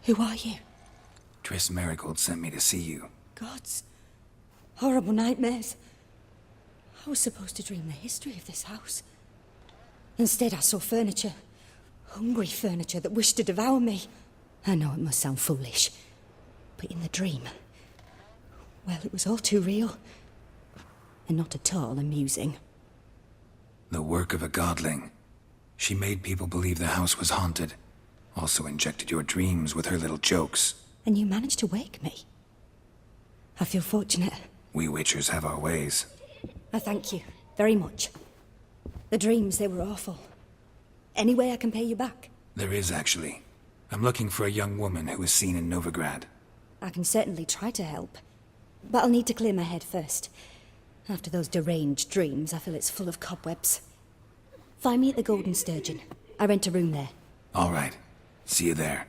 Who are you? Triss Marigold sent me to see you. Gods. Horrible nightmares. I was supposed to dream the history of this house. Instead, I saw furniture. Hungry furniture that wished to devour me. I know it must sound foolish, but in the dream, well, it was all too real. And not at all amusing. The work of a godling. She made people believe the house was haunted. Also injected your dreams with her little jokes. And you managed to wake me. I feel fortunate. We witchers have our ways. I thank you very much. The dreams, they were awful. Any way I can pay you back? There is, actually. I'm looking for a young woman who was seen in Novigrad. I can certainly try to help. But I'll need to clear my head first. After those deranged dreams, I feel it's full of cobwebs. Find me at the Golden Sturgeon. I rent a room there. All right. See you there.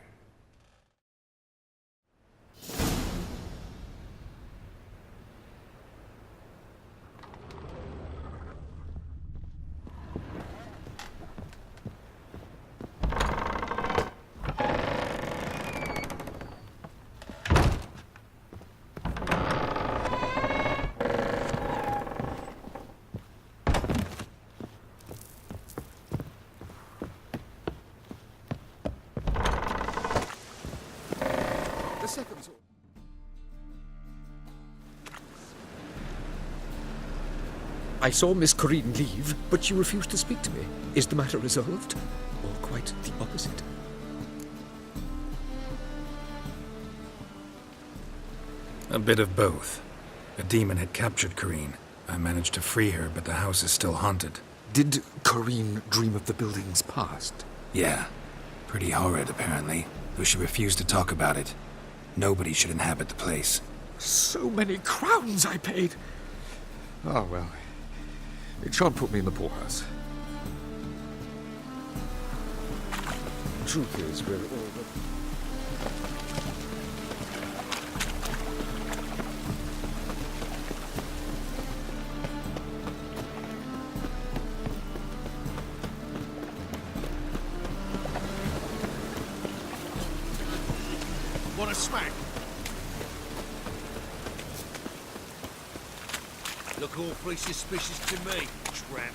I saw Miss Corinne leave, but she refused to speak to me. Is the matter resolved? Or quite the opposite? A bit of both. A demon had captured Corinne. I managed to free her, but the house is still haunted. Did Corinne dream of the building's past? Yeah. Pretty horrid, apparently, though she refused to talk about it. Nobody should inhabit the place. So many crowns I paid! Oh, well. It shan't put me in the poorhouse. Truth is, we're all... Want a smack? Look awfully suspicious to me, tramp.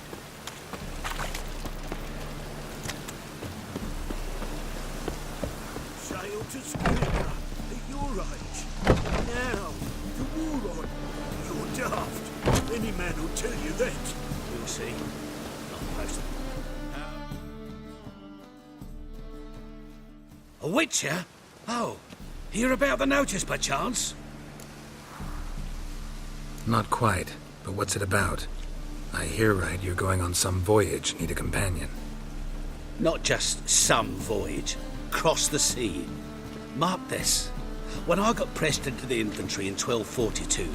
Sail to Skellige at your age. Now, to war on. You're daft. Any man will tell you that. We'll see. Not most. A witcher? Oh, hear about the notice, perchance? Not quite, but what's it about? I hear right you're going on some voyage, need a companion. Not just some voyage. Cross the sea. Mark this. When I got pressed into the infantry in 1242,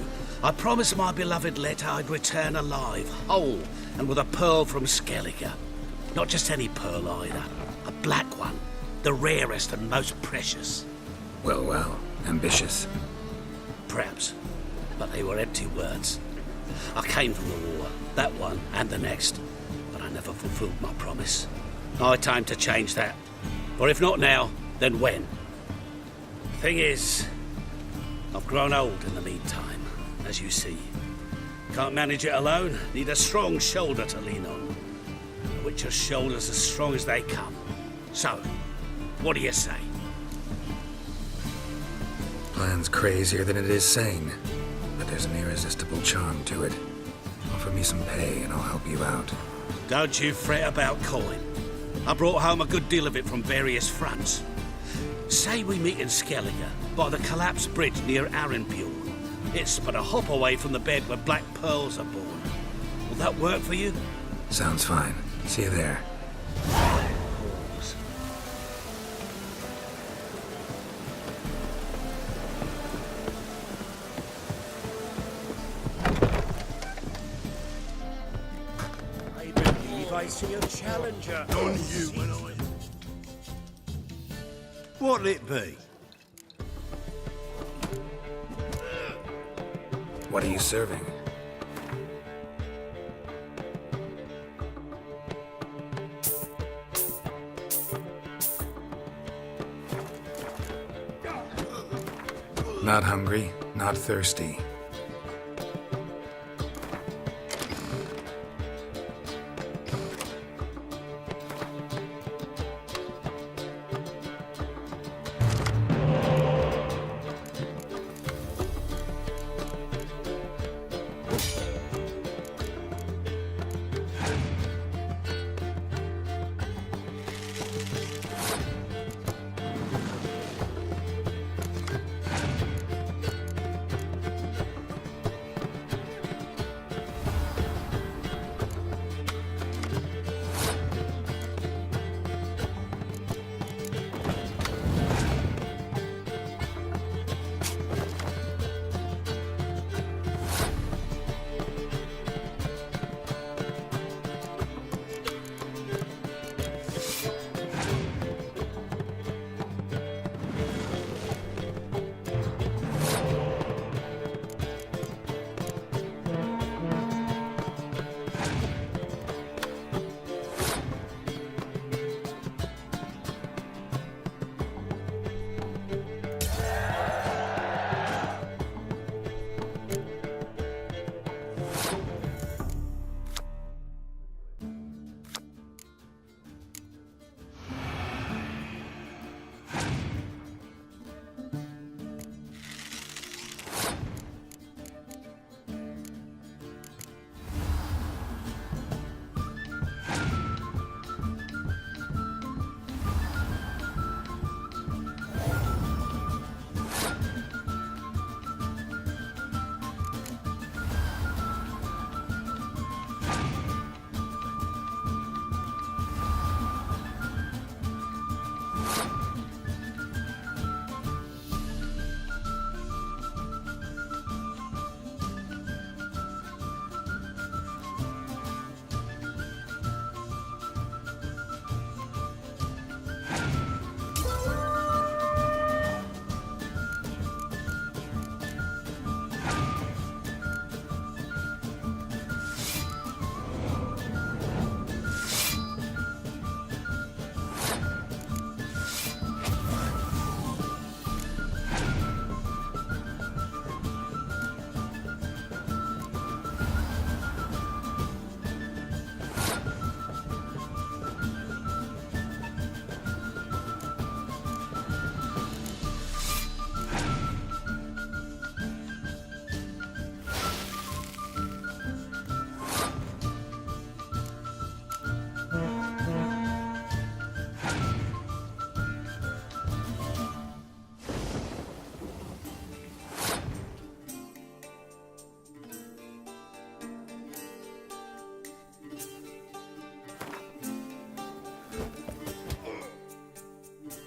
I promised my beloved Letta I'd return alive, whole, and with a pearl from Skellige. Not just any pearl either. A black one. The rarest and most precious. Well, ambitious. Perhaps. But they were empty words. I came from the war, that one and the next, but I never fulfilled my promise. High time to change that. For if not now, then when? Thing is, I've grown old in the meantime, as you see. Can't manage it alone, need a strong shoulder to lean on. A witcher's shoulders as strong as they come. So, what do you say? Plan's crazier than it is sane, but there's an irresistible charm to it. Offer me some pay and I'll help you out. Don't you fret about coin. I brought home a good deal of it from various fronts. Say we meet in Skellige, by the collapsed bridge near Arenbjorn. It's but a hop away from the bed where black pearls are born. Will that work for you? Sounds fine. See you there. I see a challenger. On you, when I... What'll it be? What are you serving? Not hungry, not thirsty.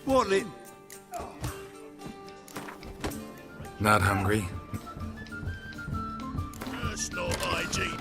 What it? Not hungry, That's not hygiene.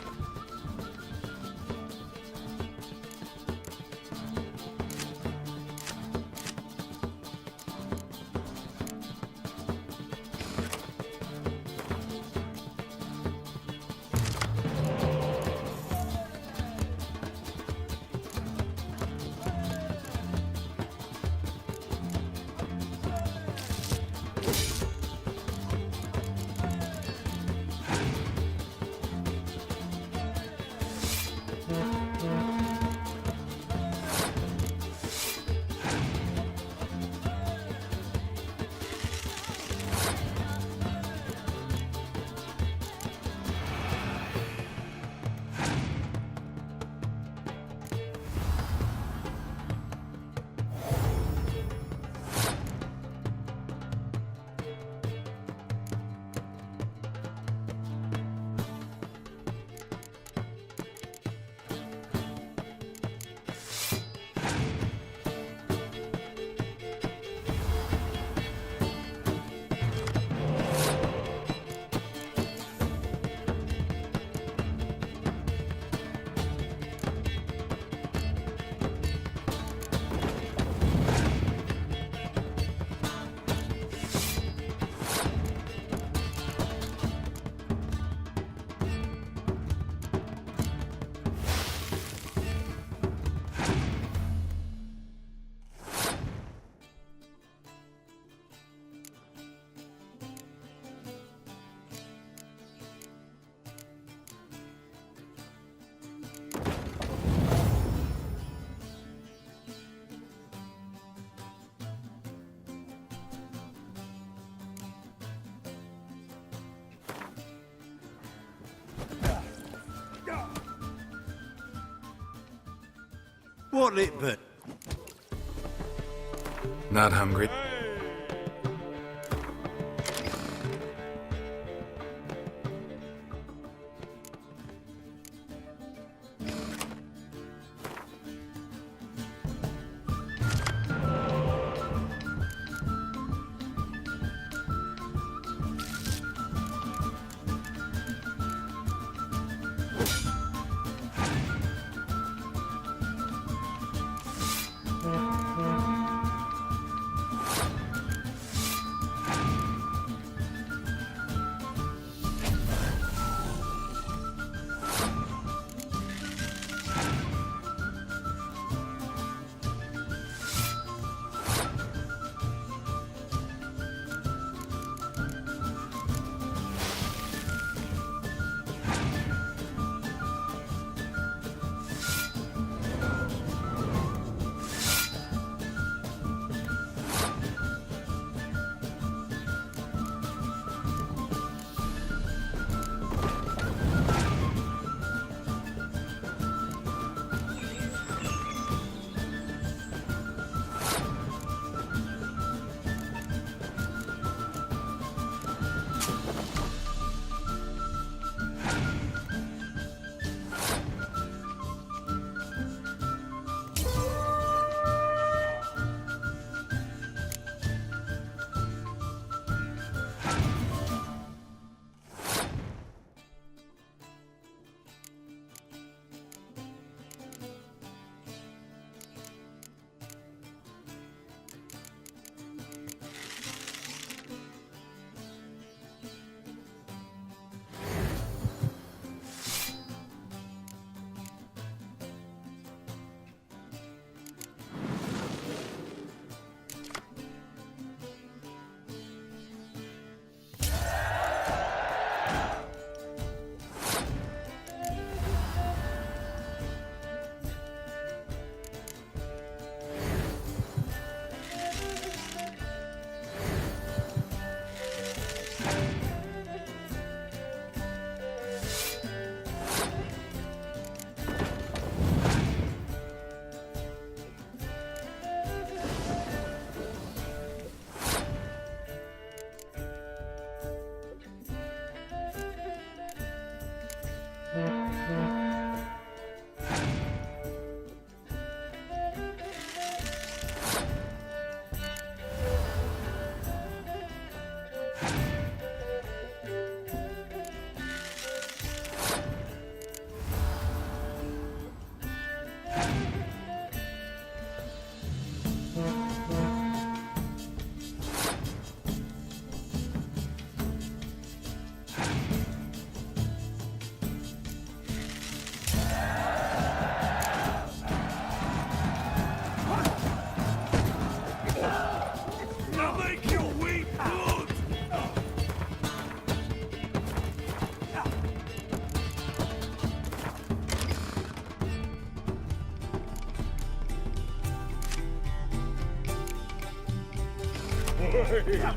What'll it be? Not hungry.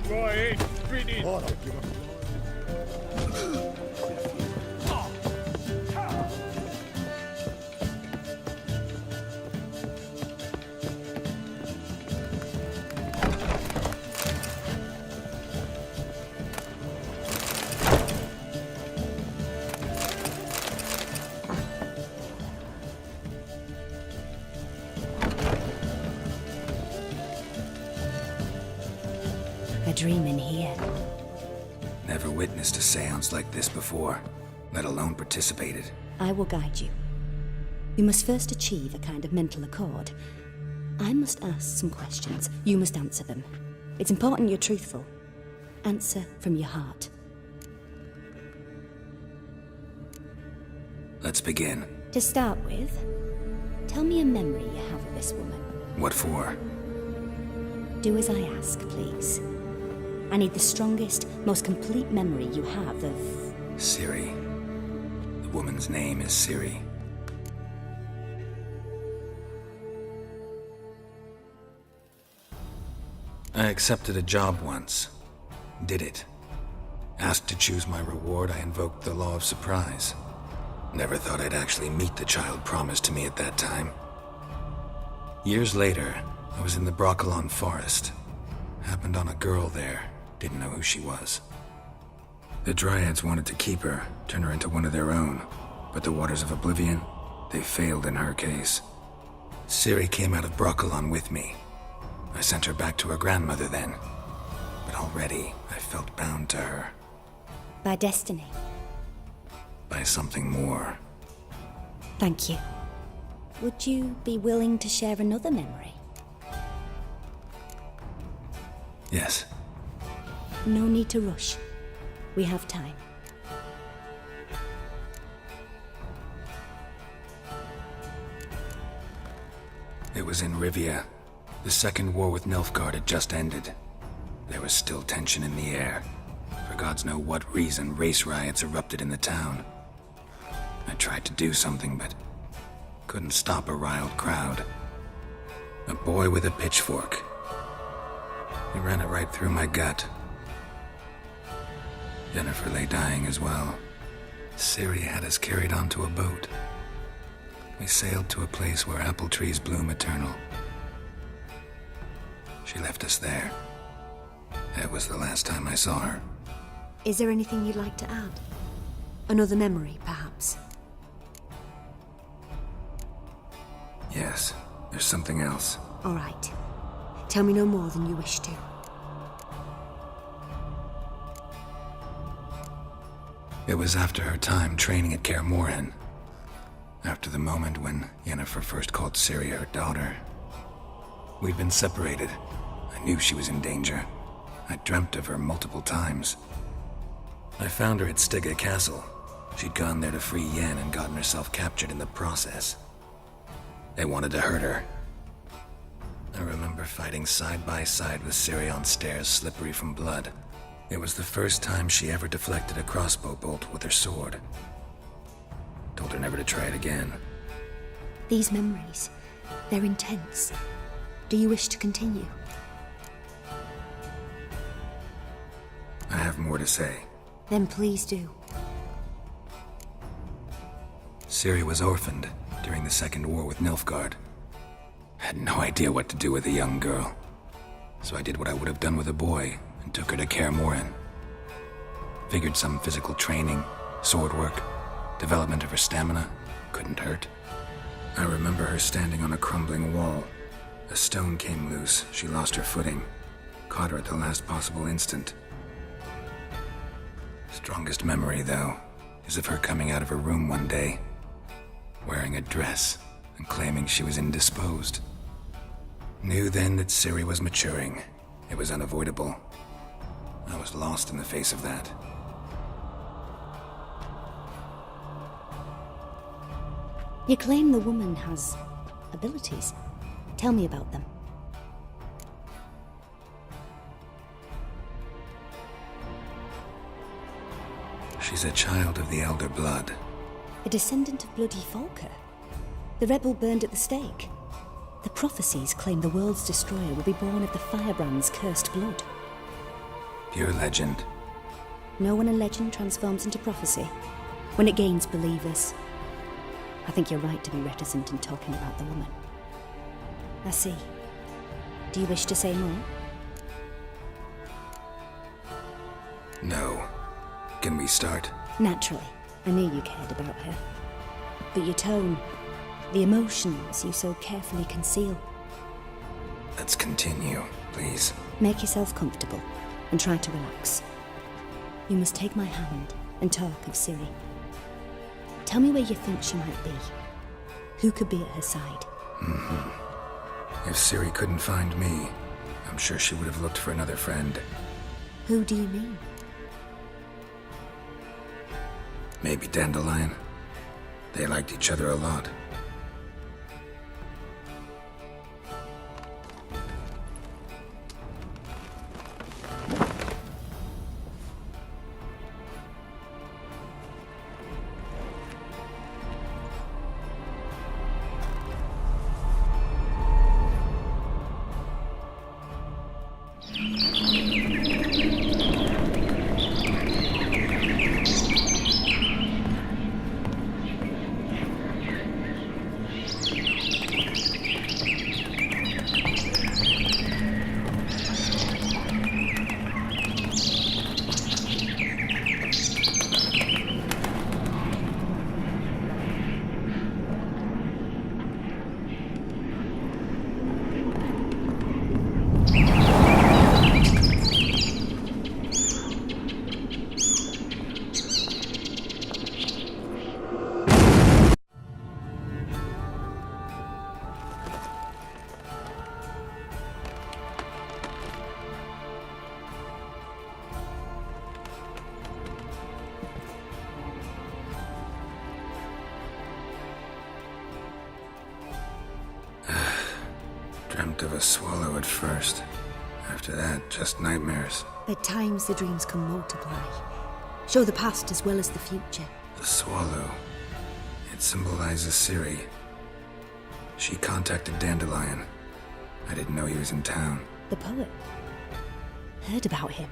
Right, pretty. A dream in here. Never witnessed a seance like this before, let alone participated. I will guide you. You must first achieve a kind of mental accord. I must ask some questions. You must answer them. It's important you're truthful. Answer from your heart. Let's begin. To start with, tell me a memory you have of this woman. What for? Do as I ask, please. I need the strongest, most complete memory you have of... Ciri. The woman's name is Ciri. I accepted a job once. Did it. Asked to choose my reward, I invoked the law of surprise. Never thought I'd actually meet the child promised to me at that time. Years later, I was in the Broccolon forest. Happened on a girl there. Didn't know who she was. The Dryads wanted to keep her, turn her into one of their own. But the Waters of Oblivion, they failed in her case. Ciri came out of Broccolon with me. I sent her back to her grandmother then. But already, I felt bound to her. By destiny. By something more. Thank you. Would you be willing to share another memory? Yes. No need to rush. We have time. It was in Rivia. The second war with Nilfgaard had just ended. There was still tension in the air. For gods know what reason, race riots erupted in the town. I tried to do something, but couldn't stop a riled crowd. A boy with a pitchfork. He ran it right through my gut. Yennefer lay dying as well. Ciri had us carried onto a boat. We sailed to a place where apple trees bloom eternal. She left us there. That was the last time I saw her. Is there anything you'd like to add? Another memory, perhaps? Yes, there's something else. All right. Tell me no more than you wish to. It was after her time training at Kaer Morhen. After the moment when Yennefer first called Ciri her daughter. We'd been separated. I knew she was in danger. I dreamt of her multiple times. I found her at Stygga Castle. She'd gone there to free Yen and gotten herself captured in the process. They wanted to hurt her. I remember fighting side by side with Ciri on stairs slippery from blood. It was the first time she ever deflected a crossbow bolt with her sword. Told her never to try it again. These memories, they're intense. Do you wish to continue? I have more to say. Then please do. Ciri was orphaned during the Second War with Nilfgaard. Had no idea what to do with a young girl. So I did what I would have done with a boy and took her to Kaer Morhen. Figured some physical training, sword work, development of her stamina couldn't hurt. I remember her standing on a crumbling wall. A stone came loose. She lost her footing. Caught her at the last possible instant. Strongest memory, though, is of her coming out of her room one day, wearing a dress and claiming she was indisposed. Knew then that Ciri was maturing. It was unavoidable. I was lost in the face of that. You claim the woman has abilities. Tell me about them. She's a child of the Elder Blood. A descendant of bloody Falker. The rebel burned at the stake. The prophecies claim the world's destroyer will be born of the firebrand's cursed blood. Pure legend. Know when a legend transforms into prophecy? When it gains believers. I think you're right to be reticent in talking about the woman. I see. Do you wish to say more? No. Can we start? Naturally. I knew you cared about her. But your tone, the emotions you so carefully conceal. Let's continue, please. Make yourself comfortable and try to relax. You must take my hand and talk of Ciri. Tell me where you think she might be. Who could be at her side? If Ciri couldn't find me, I'm sure she would have looked for another friend. Who do you mean? Maybe Dandelion. They liked each other a lot. Dreamt of a swallow at first. After that, just nightmares. At times, the dreams can multiply, show the past as well as the future. The swallow. It symbolizes Ciri. She contacted Dandelion. I didn't know he was in town. The poet. Heard about him.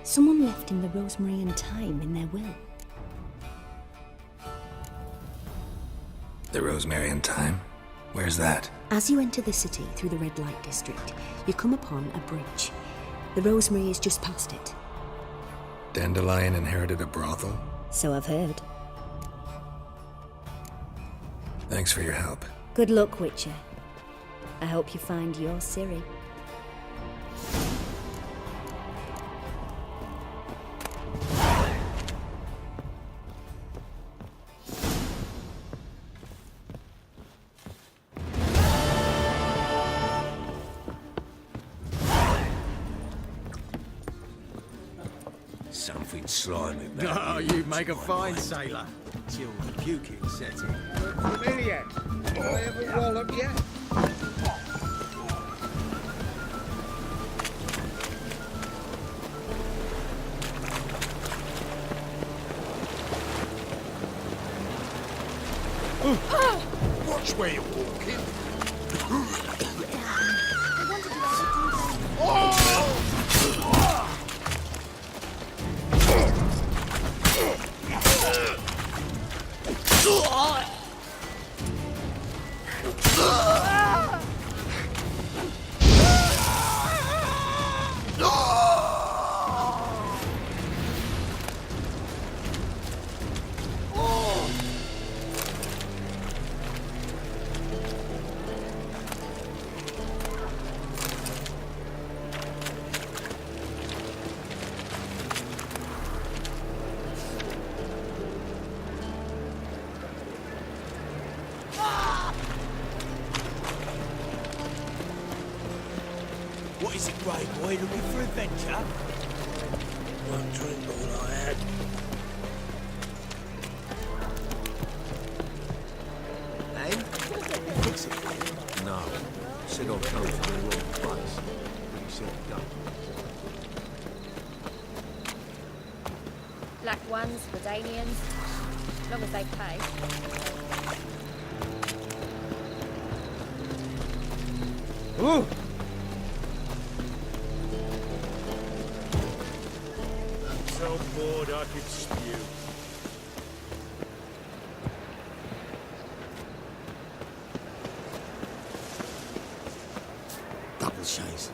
Someone left him the rosemary and thyme in their will. The rosemary and thyme? Where's that? As you enter the city through the red light district, you come upon a bridge. The rosemary is just past it. Dandelion inherited a brothel? So I've heard. Thanks for your help. Good luck, Witcher. I hope you find your Ciri. Something slimy Oh, about you make a fine sailor. Till the puking set in. Familiar. Do I have a wallop yet? Watch where you're walking. What is it, Grey Boy? Looking for adventure? One drink all I had. Eh? Fix it for you? No. Said I'll come to the wrong place. He said no. Black ones, Redanians, as long as they pay. Ooh! So bored I could spew. Double chase.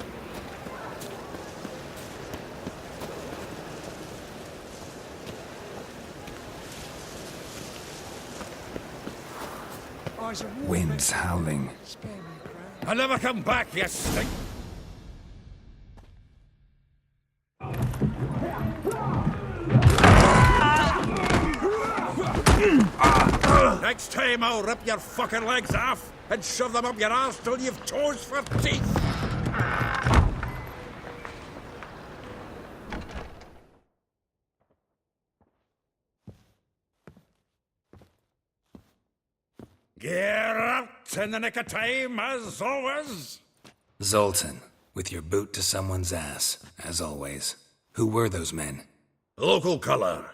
Wind's howling. I'll never come back, you stink. Next time I'll rip your fucking legs off and shove them up your arse till you've toes for teeth. Get out in the nick of time, as always. Zoltan, with your boot to someone's ass, as always. Who were those men? Local colour.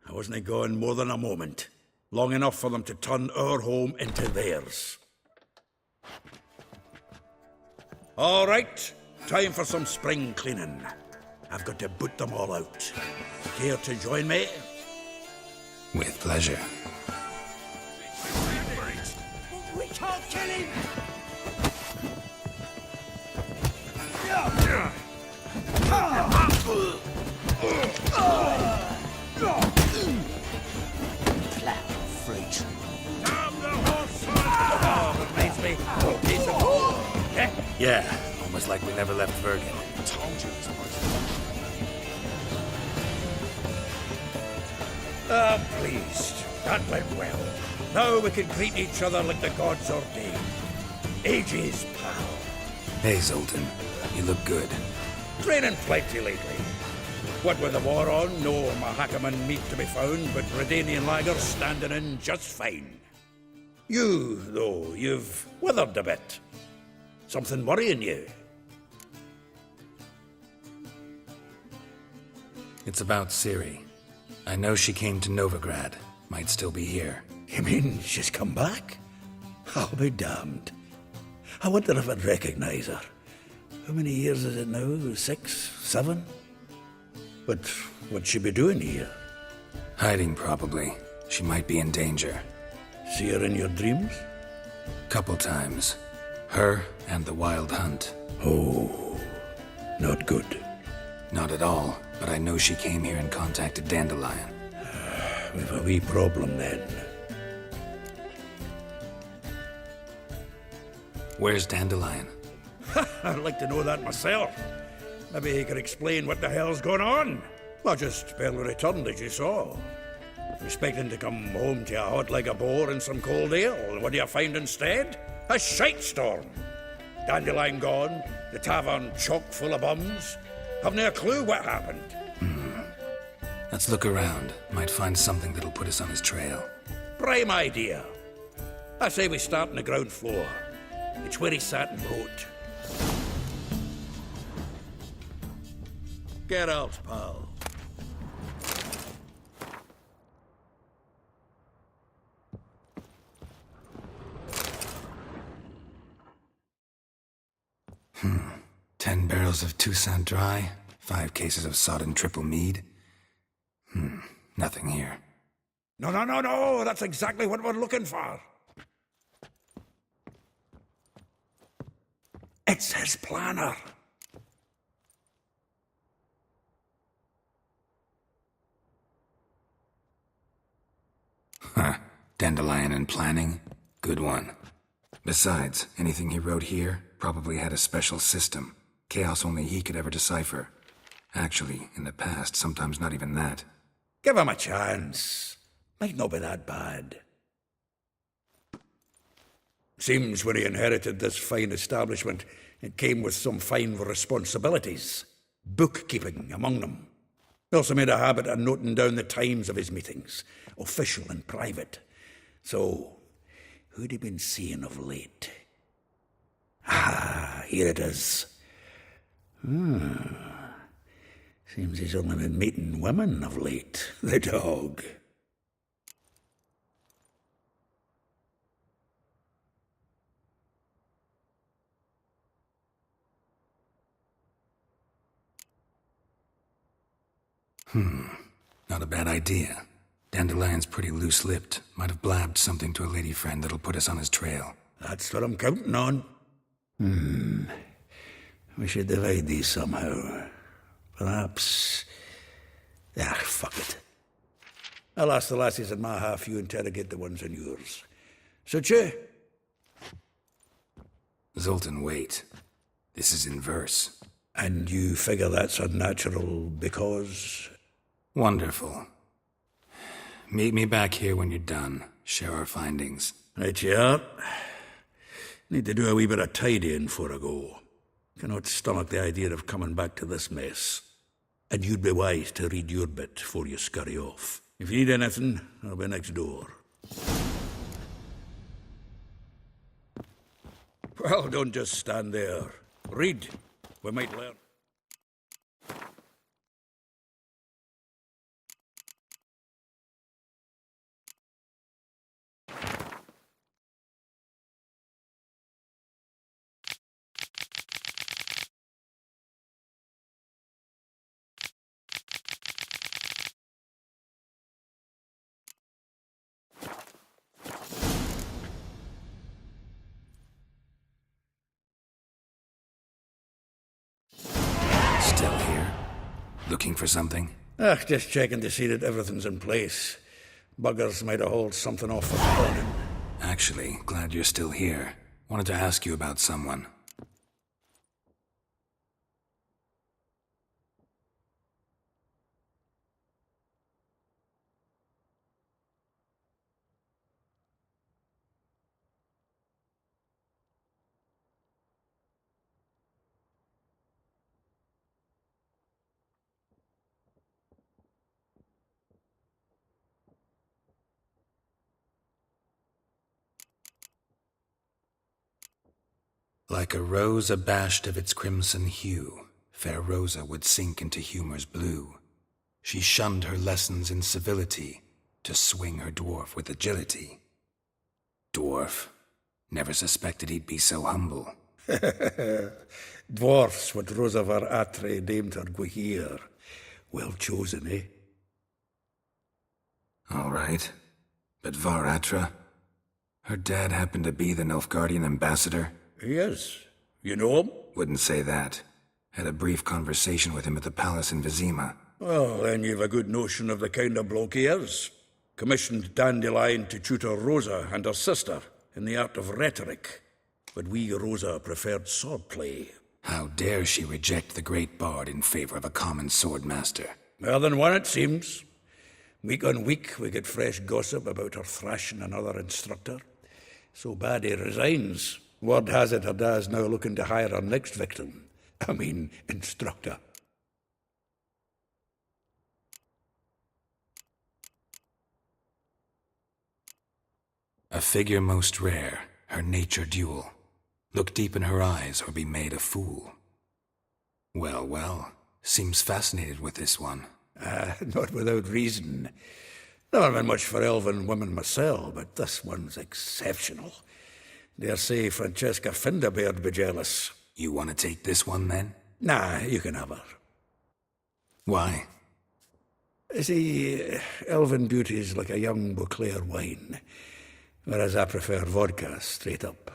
I wasn't gone more than a moment. Long enough for them to turn our home into theirs. All right, time for some spring cleaning. I've got to boot them all out. Care to join me? With pleasure. We can't kill him! Plow, freak. Damn the horse! Oh, it reminds me of a piece of... Eh? Yeah, almost like we never left Bergen. Told you this place. Ah, pleased. That went well. Now we can greet each other like the gods ordained. Ages, pal. Hey, Zoltan. You look good. Training plenty lately. What with the war on, no Mahakaman meat to be found, but Redanian lagers standing in just fine. You, though, you've withered a bit. Something worrying you? It's about Ciri. I know she came to Novigrad. Might still be here. You mean she's come back? I'll be damned. I wonder if I'd recognize her. How many years is it now? 6, 7? But what'd she be doing here? Hiding, probably. She might be in danger. See her in your dreams? Couple times. Her and the Wild Hunt. Oh, not good. Not at all, but I know she came here and contacted Dandelion. We've a wee problem then. Where's Dandelion? I'd like to know that myself. Maybe he could explain what the hell's going on. Well, just barely returned, as you saw. Expecting to come home to a hot like a boar and some cold ale, and what do you find instead? A shite storm. Dandelion gone, the tavern chock full of bums. Haven't a clue what happened. Let's look around. Might find something that'll put us on his trail. Prime idea. I say we start on the ground floor. It's where he sat and wrote. Get out, pal. Hmm. 10 barrels of Toussaint Dry, 5 cases of sodden triple mead. Nothing here. No. That's exactly what we're looking for. It's his planner. Huh. Dandelion and planning? Good one. Besides, anything he wrote here probably had a special system. Chaos only he could ever decipher. Actually, in the past, sometimes not even that. Give him a chance. Might not be that bad. Seems when he inherited this fine establishment, it came with some fine responsibilities. Bookkeeping among them. He also made a habit of noting down the times of his meetings, official and private. So, who'd he been seeing of late? Ah, here it is. Seems he's only been meeting women of late, the dog. Not a bad idea. Dandelion's pretty loose-lipped. Might have blabbed something to a lady friend that'll put us on his trail. That's what I'm counting on. We should divide these somehow. Perhaps... fuck it. I'll ask the lassies in my half, you interrogate the ones in yours. Suit you? Zoltan, wait. This is in verse. And you figure that's unnatural because... Wonderful. Meet me back here when you're done. Share our findings. Right you are. Need to do a wee bit of tidying before I go. Cannot stomach the idea of coming back to this mess. And you'd be wise to read your bit before you scurry off. If you need anything, I'll be next door. Well, don't just stand there. Read. We might learn. Still here? Looking for something? Just checking to see that everything's in place. Buggers might have hauled something off for the morning. Actually, glad you're still here. Wanted to ask you about someone. Like a rose abashed of its crimson hue, fair Rosa would sink into humor's blue. She shunned her lessons in civility, to swing her dwarf with agility. Dwarf. Never suspected he'd be so humble. Dwarfs what Rosa var Atre named her Guahir. Well chosen, eh? All right. But Var Atra? Her dad happened to be the Nilfgaardian ambassador? Yes. You know him? Wouldn't say that. Had a brief conversation with him at the palace in Vizima. Well, then you've a good notion of the kind of bloke he is. Commissioned Dandelion to tutor Rosa and her sister in the art of rhetoric. But we, Rosa, preferred swordplay. How dare she reject the great bard in favor of a common swordmaster? More than one, it seems. Week on week, we get fresh gossip about her thrashing another instructor. So bad he resigns. Word has it her dad's now looking to hire her next victim. I mean, instructor. A figure most rare, her nature dual. Look deep in her eyes or be made a fool. Well, well, seems fascinated with this one. Not without reason. Never been much for elven women myself, but this one's exceptional. Dare say Francesca Finderbeard be jealous. You want to take this one, then? Nah, you can have her. Why? See, elven beauty's like a young Beauclair wine, whereas I prefer vodka straight up.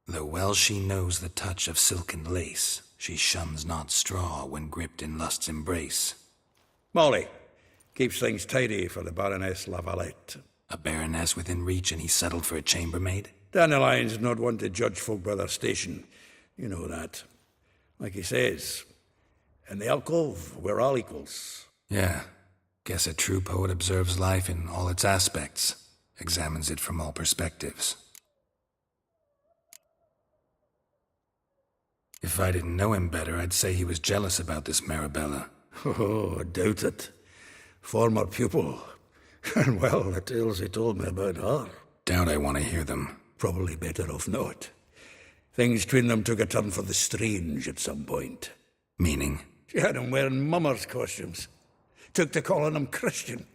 Though well she knows the touch of silken lace, she shuns not straw when gripped in lust's embrace. Molly, keeps things tidy for the Baroness Lavalette. A baroness within reach and he settled for a chambermaid? Dandelion's not one to judge folk by their station. You know that. Like he says, in the alcove, we're all equals. Yeah. Guess a true poet observes life in all its aspects, examines it from all perspectives. If I didn't know him better, I'd say he was jealous about this Marabella. Oh, I doubt it. Former pupil. And well, the tales he told me about her. Doubt I want to hear them. Probably better off not. Things between them took a turn for the strange at some point. Meaning? She had him wearing mummers' costumes. Took to calling him Christian,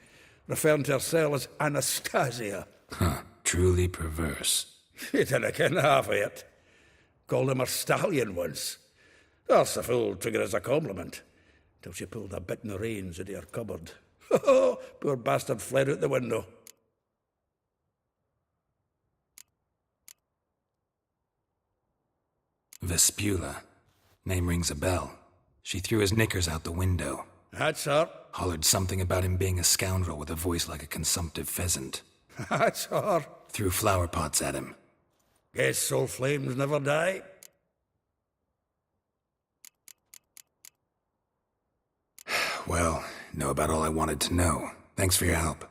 referring to herself as Anastasia. Huh, truly perverse. He didn't ken half of it. Called him her stallion once. That's the fool took it as a compliment, till she pulled a bit in the reins out of her cupboard. Oh, poor bastard fled out the window. Vespula. Name rings a bell. She threw his knickers out the window. That's her. Hollered something about him being a scoundrel with a voice like a consumptive pheasant. That's her. Threw flower pots at him. Guess soul flames never die. Well, know about all I wanted to know. Thanks for your help.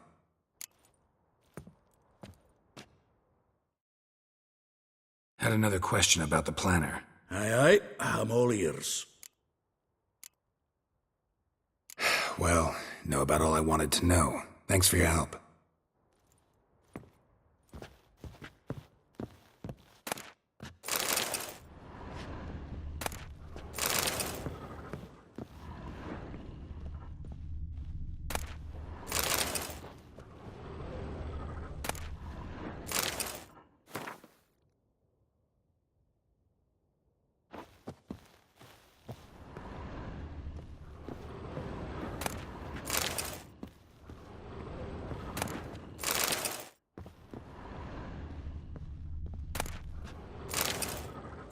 Had another question about the planner. Aye, I'm all ears. Well, know about all I wanted to know. Thanks for your help.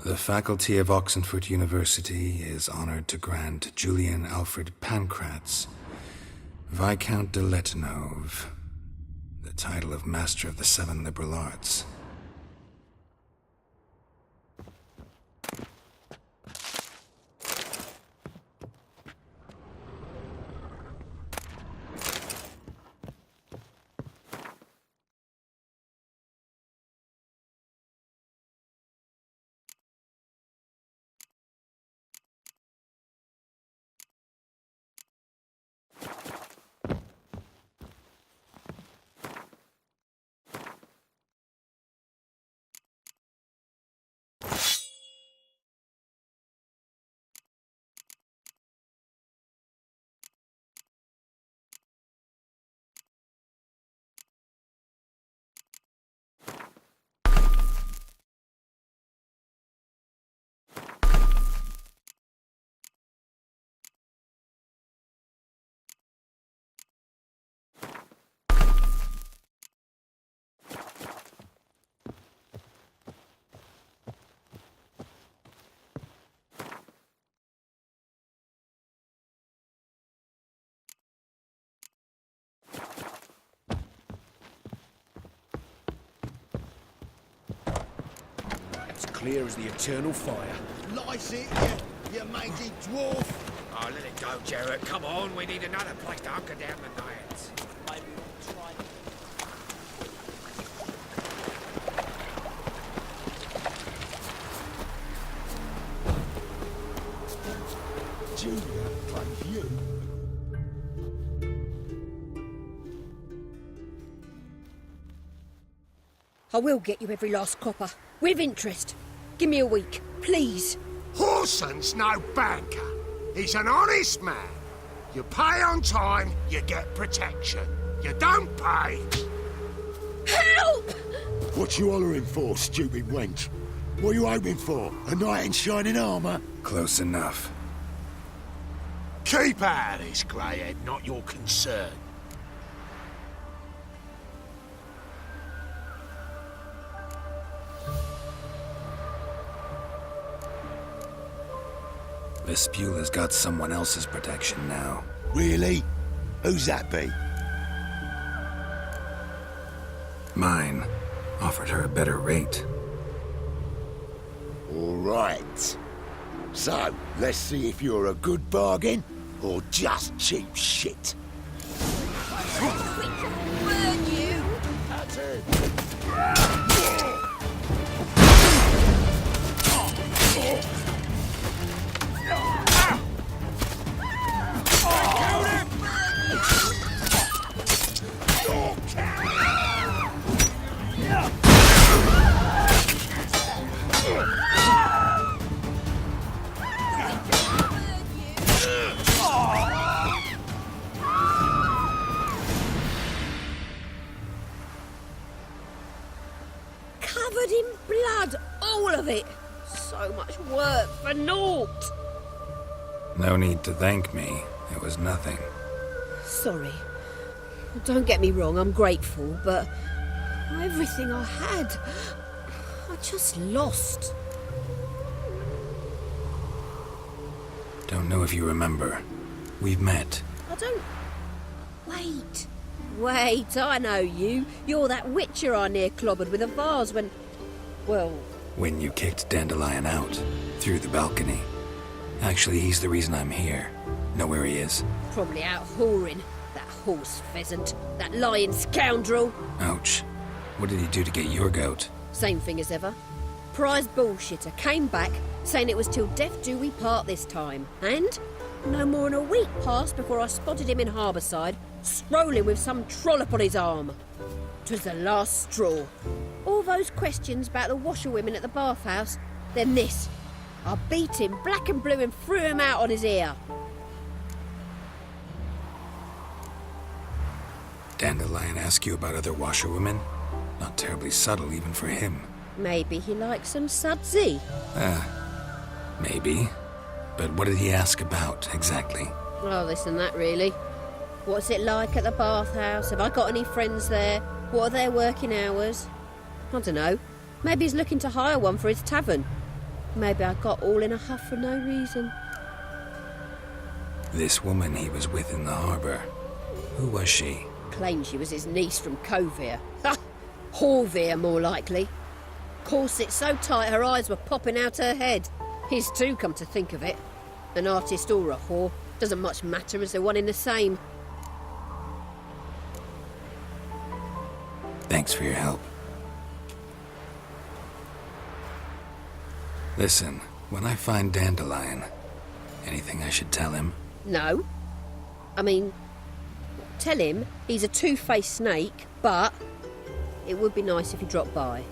The faculty of Oxenford University is honored to grant Julian Alfred Pancratz, Viscount de Letenove, the title of Master of the Seven Liberal Arts. clear as the eternal fire. Lice it, you mangy dwarf. Oh, let it go, Jarrett. Come on, we need another place to hunker down the night. Maybe we'll try. Julia plays you. I will get you every last copper. With interest. Give me a week, please. Horson's no banker. He's an honest man. You pay on time, you get protection. You don't pay. Help! What you hollering for, stupid wench? What are you hoping for? A knight in shining armour? Close enough. Keep out of this, greyhead, not your concern. Vespula's got someone else's protection now. Really? Who's that be? Mine. Offered her a better rate. All right. So, let's see if you're a good bargain or just cheap shit. Burn you! That's it. Covered in blood, all of it. So much work for naught. No need to thank me. It was nothing. Sorry. Don't get me wrong, I'm grateful, but everything I had, I just lost. Don't know if you remember. We've met. I don't... Wait, I know you. You're that witcher I near clobbered with a vase when... Well... When you kicked Dandelion out. Through the balcony. Actually, he's the reason I'm here. Know where he is? Probably out whoring. That horse pheasant. That lying scoundrel. Ouch. What did he do to get your goat? Same thing as ever. Prize bullshitter came back saying it was till death do we part this time. And no more than a week passed before I spotted him in Harbourside, strolling with some trollop on his arm. 'Twas the last straw. All those questions about the washerwomen at the bathhouse, then this. I beat him black and blue and threw him out on his ear. Dandelion ask you about other washerwomen? Not terribly subtle even for him. Maybe he likes some sudsy. Maybe. But what did he ask about, exactly? Oh, this and that, really. What's it like at the bathhouse? Have I got any friends there? What are their working hours? I don't know. Maybe he's looking to hire one for his tavern. Maybe I got all in a huff for no reason. This woman he was with in the harbour. Who was she? Claimed she was his niece from Covere. Ha! Horvere, more likely. Corset so tight her eyes were popping out her head. His too, come to think of it. An artist or a whore. Doesn't much matter as they're one in the same. Thanks for your help. Listen, when I find Dandelion, anything I should tell him? No. I mean, tell him he's a two-faced snake, but it would be nice if he dropped by.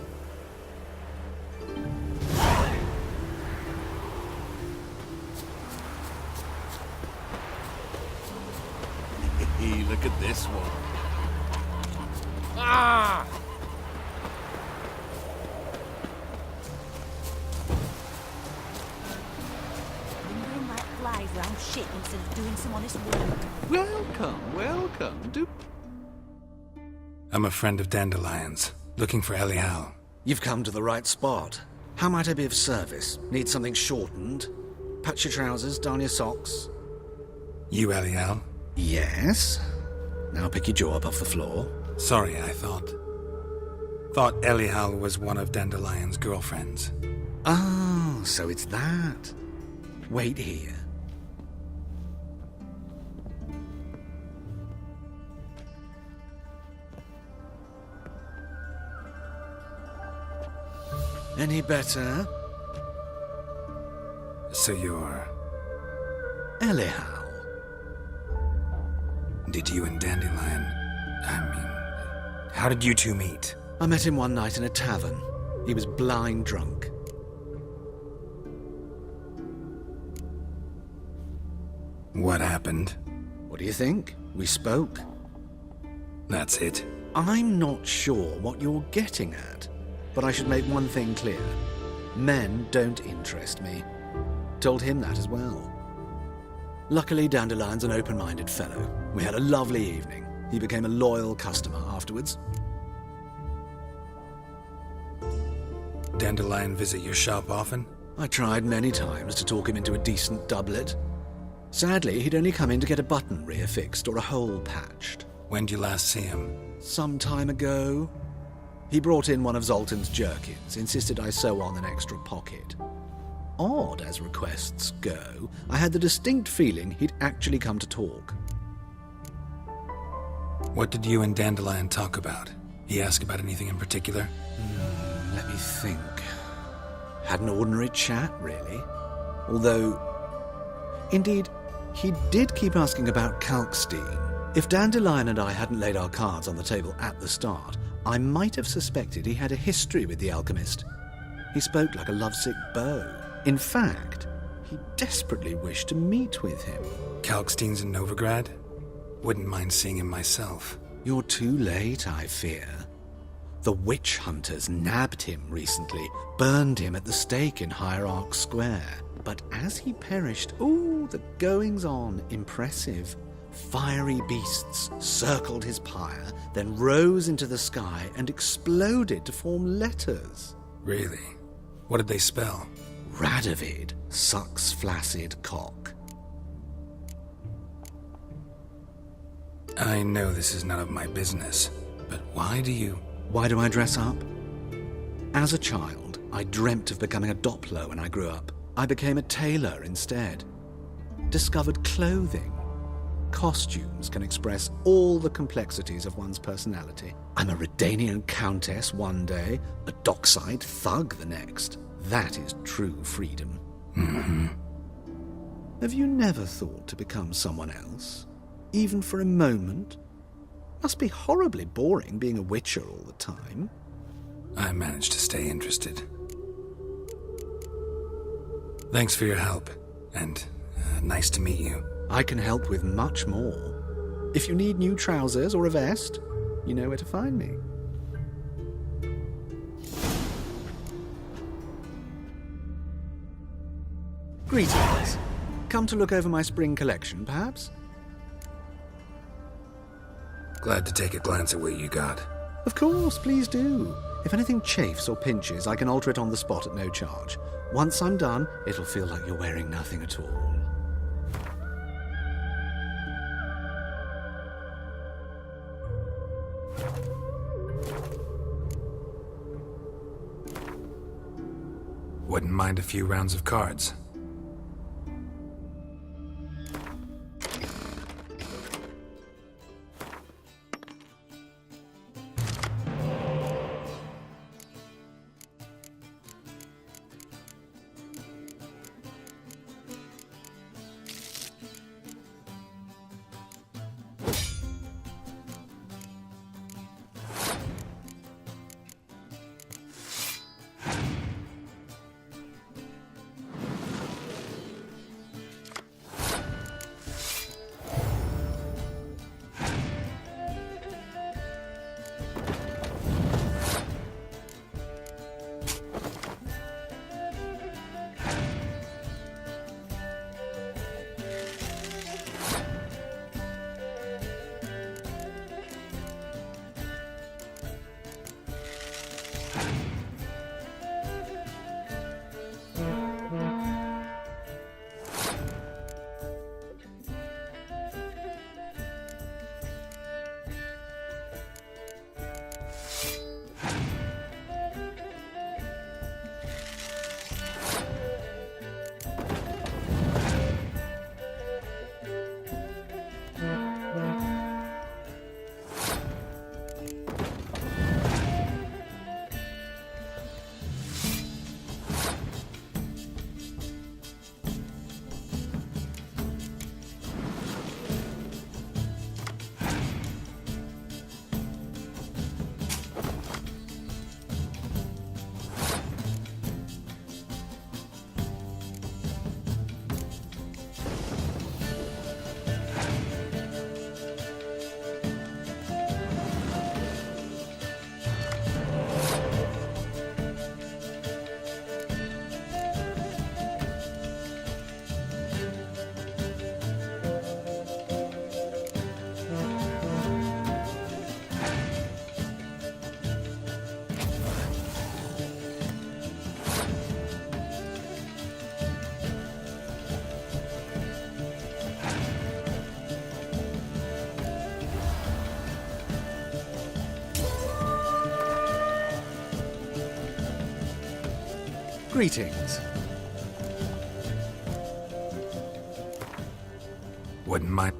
Look at this one. Ah! Lingering like flies round shit instead of doing some honest work. Welcome, welcome. I'm a friend of Dandelion's, looking for Elial. You've come to the right spot. How might I be of service? Need something shortened? Patch your trousers, darn your socks. You Elial? Yes. Now pick your jaw up off the floor. Sorry, I thought Elial was one of Dandelion's girlfriends. Oh, so it's that. Wait here. Any better? So you're... Elihow. Did you and Dandelion... how did you two meet? I met him one night in a tavern. He was blind drunk. What happened? What do you think? We spoke. That's it? I'm not sure what you're getting at, but I should make one thing clear. Men don't interest me. Told him that as well. Luckily, Dandelion's an open-minded fellow. We had a lovely evening. He became a loyal customer afterwards. Dandelion visit your shop often? I tried many times to talk him into a decent doublet. Sadly, he'd only come in to get a button reaffixed or a hole patched. When did you last see him? Some time ago. He brought in one of Zoltan's jerkins, insisted I sew on an extra pocket. Odd as requests go, I had the distinct feeling he'd actually come to talk. What did you and Dandelion talk about? He asked about anything in particular? Let me think. Had an ordinary chat, really. Although, indeed, he did keep asking about Kalkstein. If Dandelion and I hadn't laid our cards on the table at the start, I might have suspected he had a history with the alchemist. He spoke like a lovesick beau. In fact, he desperately wished to meet with him. Kalkstein's in Novigrad? Wouldn't mind seeing him myself. You're too late, I fear. The witch hunters nabbed him recently, burned him at the stake in Hierarch Square. But as he perished, the goings-on impressive. Fiery beasts circled his pyre, then rose into the sky and exploded to form letters. Really? What did they spell? Radovid sucks flaccid cock. I know this is none of my business, but why do I dress up? As a child, I dreamt of becoming a Doppler when I grew up. I became a tailor instead. Discovered clothing. Costumes can express all the complexities of one's personality. I'm a Redanian countess one day, a dockside thug the next. That is true freedom. Mm-hmm. Have you never thought to become someone else? Even for a moment? Must be horribly boring being a witcher all the time. I managed to stay interested. Thanks for your help, and nice to meet you. I can help with much more. If you need new trousers or a vest, you know where to find me. Greetings. Come to look over my spring collection, perhaps? Glad to take a glance at what you got. Of course, please do. If anything chafes or pinches, I can alter it on the spot at no charge. Once I'm done, it'll feel like you're wearing nothing at all. Wouldn't mind a few rounds of cards. Greetings. Wouldn't mind.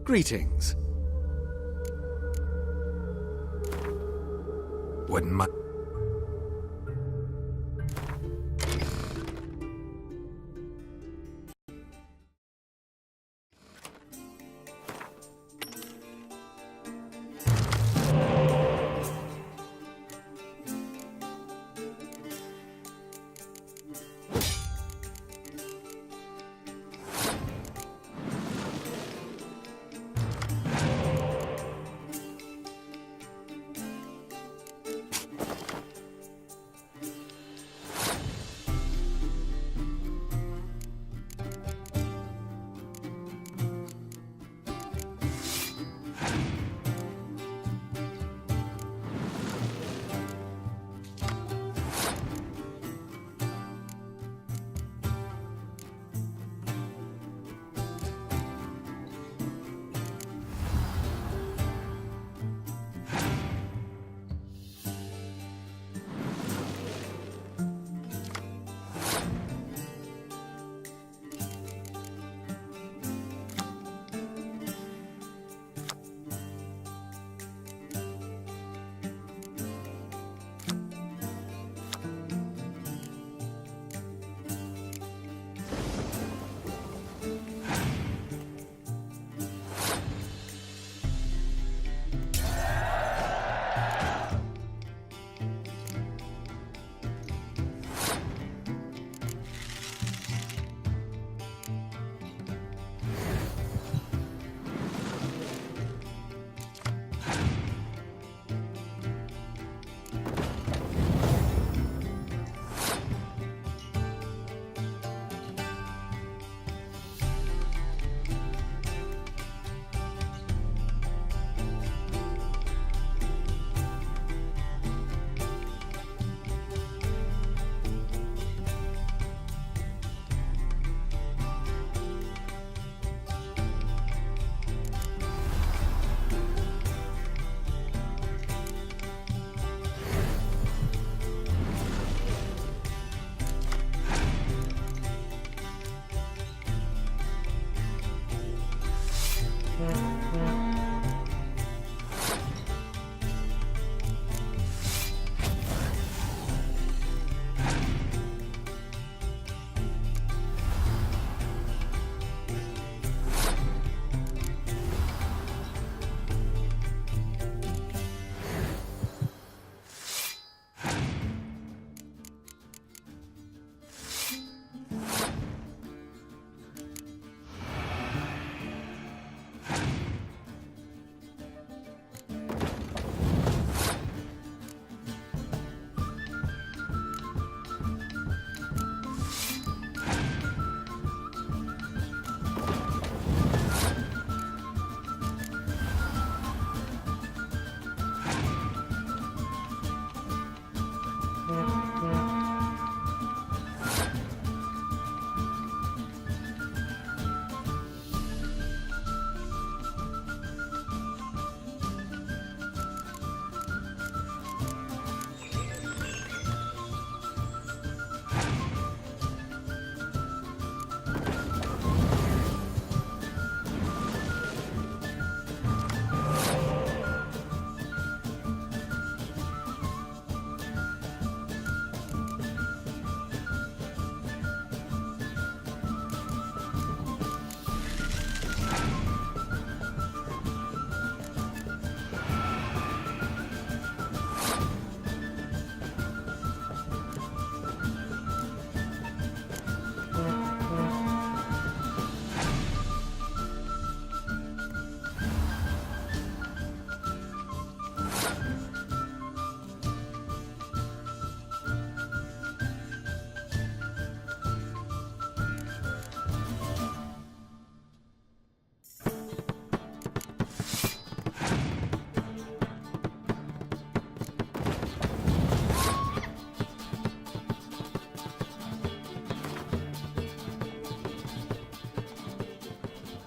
Greetings. Wouldn't mind.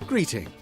Greetings.